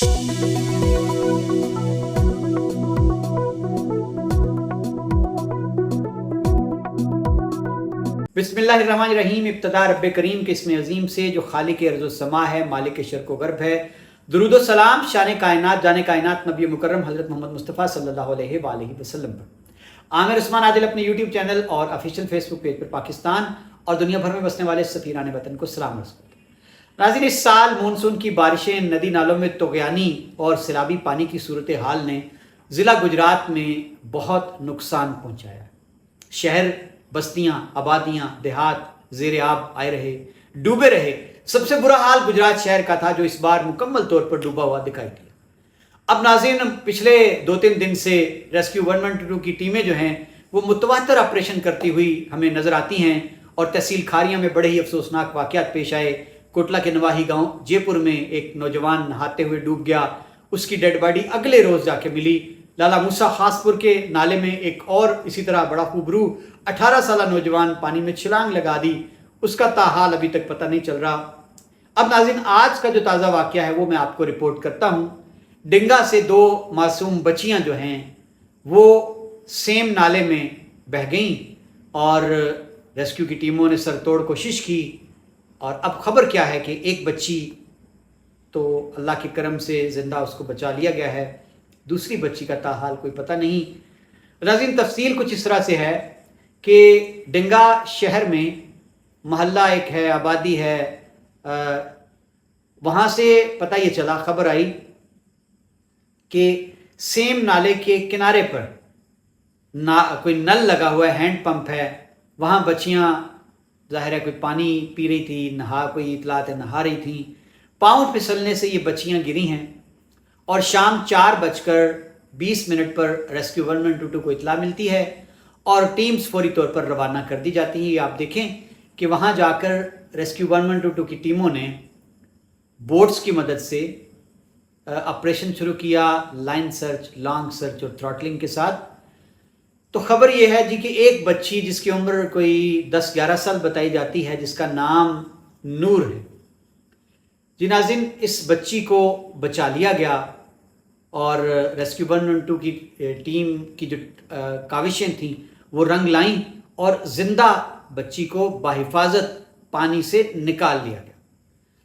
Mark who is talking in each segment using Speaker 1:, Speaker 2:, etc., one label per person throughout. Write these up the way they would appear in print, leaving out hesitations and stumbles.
Speaker 1: बिस्मिल्लाहिर्रहमानिर्रहीम। इब्तिदा रब्बे करीम के इसमें अजीम से जो खालिक अर्ज़ व समा है, मालिक शर्क़ व गर्ब है। दुरूद व सलाम शान कायनात जाने कायनात नबी मुकर्रम हज़रत मोहम्मद मुस्तफ़ा सल्लल्लाहु अलैहि वसल्लम पर। आमिर उस्मान आदिल अपने यूट्यूब चैनल और ऑफिशियल फेसबुक पेज पर पाकिस्तान और दुनिया भर में बसने वाले सफ़ीरान वतन को सलाम अर्ज़ करते हैं। नाज़रीन, इस साल मानसून की बारिशें, नदी नालों में तुग़यानी और सैलाबी पानी की सूरत हाल ने ज़िला गुजरात में बहुत नुकसान पहुँचाया। शहर, बस्तियां, आबादियां, देहात ज़ेरे आब आए रहे, डूबे रहे। सबसे बुरा हाल गुजरात शहर का था, जो इस बार मुकम्मल तौर पर डूबा हुआ दिखाई दिया। अब नाज़रीन, पिछले 2-3 दिन से रेस्क्यू 112 की टीमें जो हैं वो मुतवातर ऑपरेशन करती हुई हमें नज़र आती हैं और तहसील खारिया में बड़े ही अफसोसनाक वाक़यात पेश आए। कोटला के नवाही गांव जयपुर में एक नौजवान नहाते हुए डूब गया, उसकी डेड बॉडी अगले रोज़ जाके मिली। लाला मूसा खासपुर के नाले में एक और इसी तरह बड़ा खूबरू 18 साल नौजवान पानी में छलांग लगा दी, उसका ताहाल अभी तक पता नहीं चल रहा। अब नाज़रीन, आज का जो ताज़ा वाक़या है वो मैं आपको रिपोर्ट करता हूँ। डिंगा से 2 मासूम बच्चियाँ जो हैं वो सेम नाले में बह गईं और रेस्क्यू की टीमों ने सरतोड़ कोशिश की। और अब खबर क्या है कि एक बच्ची तो अल्लाह के करम से ज़िंदा उसको बचा लिया गया है, दूसरी बच्ची का ताहाल कोई पता नहीं। नाज़रीन, तफसील कुछ इस तरह से है कि डिंगा शहर में मोहल्ला एक है, आबादी है, वहाँ से पता ये चला, खबर आई कि सेम नाले के किनारे पर कोई नल लगा हुआ है, हैंड पंप है। वहाँ बच्चियाँ ज़ाहिर है कोई पानी पी रही थी, कोई इतलात है नहा रही थी। पाँव फिसलने से ये बच्चियाँ गिरी हैं और शाम 4:20 पर रेस्क्यू 112 को इतला मिलती है और टीम्स फौरी तौर पर रवाना कर दी जाती हैं। ये आप देखें कि वहाँ जाकर रेस्क्यू 112 की टीमों ने बोट्स की मदद से ऑपरेशन शुरू किया, लाइन सर्च, लॉन्ग सर्च और थ्रॉटलिंग के साथ। तो खबर ये है जी कि एक बच्ची जिसकी उम्र कोई 10-11 साल बताई जाती है, जिसका नाम नूर है जी। नाज़रीन, इस बच्ची को बचा लिया गया और रेस्क्यू 112 की टीम की जो काविशें थीं वो रंग लाईं और ज़िंदा बच्ची को बाहिफाजत पानी से निकाल लिया गया।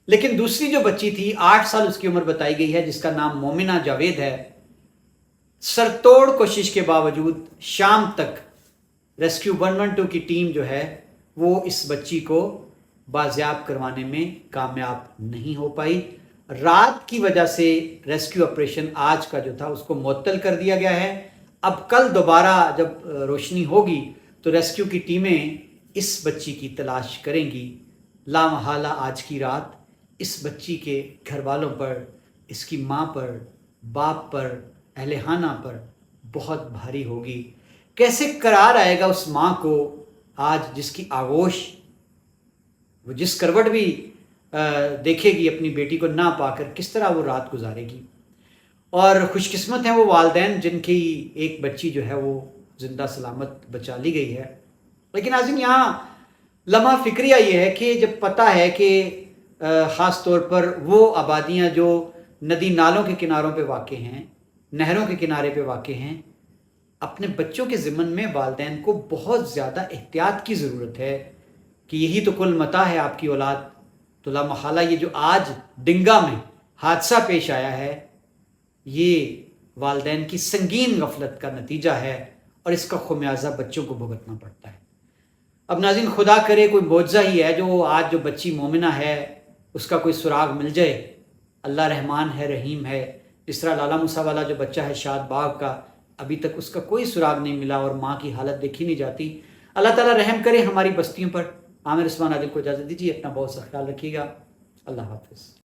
Speaker 1: लेकिन दूसरी जो बच्ची थी, 8 साल उसकी उम्र बताई गई है, जिसका नाम मोमिना जावेद है, सरतोड़ कोशिश के बावजूद शाम तक रेस्क्यू 112 की टीम जो है वो इस बच्ची को बाजियाब करवाने में कामयाब नहीं हो पाई। रात की वजह से रेस्क्यू ऑपरेशन आज का जो था उसको मुअत्तल कर दिया गया है। अब कल दोबारा जब रोशनी होगी तो रेस्क्यू की टीमें इस बच्ची की तलाश करेंगी। लामहला आज की रात इस बच्ची के घर वालों पर, इसकी माँ पर, बाप पर, अहलेहाना पर बहुत भारी होगी। कैसे करार आएगा उस माँ को आज, जिसकी आगोश, वो जिस करवट भी देखेगी अपनी बेटी को ना पाकर, किस तरह वो रात गुजारेगी। और खुशकिस्मत हैं वो वालिदैन जिनकी एक बच्ची जो है वो ज़िंदा सलामत बचा ली गई है। लेकिन नाज़रीन, यहाँ लम्हा फ़िक्रिया ये है कि जब पता है कि ख़ास तौर पर वो आबादियाँ जो नदी नालों के किनारों पे वाक़े हैं, नहरों के किनारे पे वाक़े हैं, अपने बच्चों के ज़िम्मन में वालिदैन को बहुत ज़्यादा एहतियात की ज़रूरत है कि यही तो कुल मता है आपकी औलाद। तो लामहला ये जो आज डिंगा में हादसा पेश आया है, ये वालिदैन की संगीन गफलत का नतीजा है और इसका खुमियाजा बच्चों को भुगतना पड़ता है। अब नाज़रीन, खुदा करे कोई मौजज़ा ही है जो आज जो बच्ची मोमिना है उसका कोई सुराग मिल जाए। अल्लाह रहमान है, रहीम है। इस तरह लाला मूसा वाला जो बच्चा है शाद बाग का, अभी तक उसका कोई सुराग नहीं मिला और माँ की हालत देखी नहीं जाती। अल्लाह ताला रहम करे हमारी बस्तियों पर। आमिर उस्मान आदिल को इजाज़त दीजिए, अपना बहुत सा ख्याल रखिएगा। अल्लाह हाफ़िज़।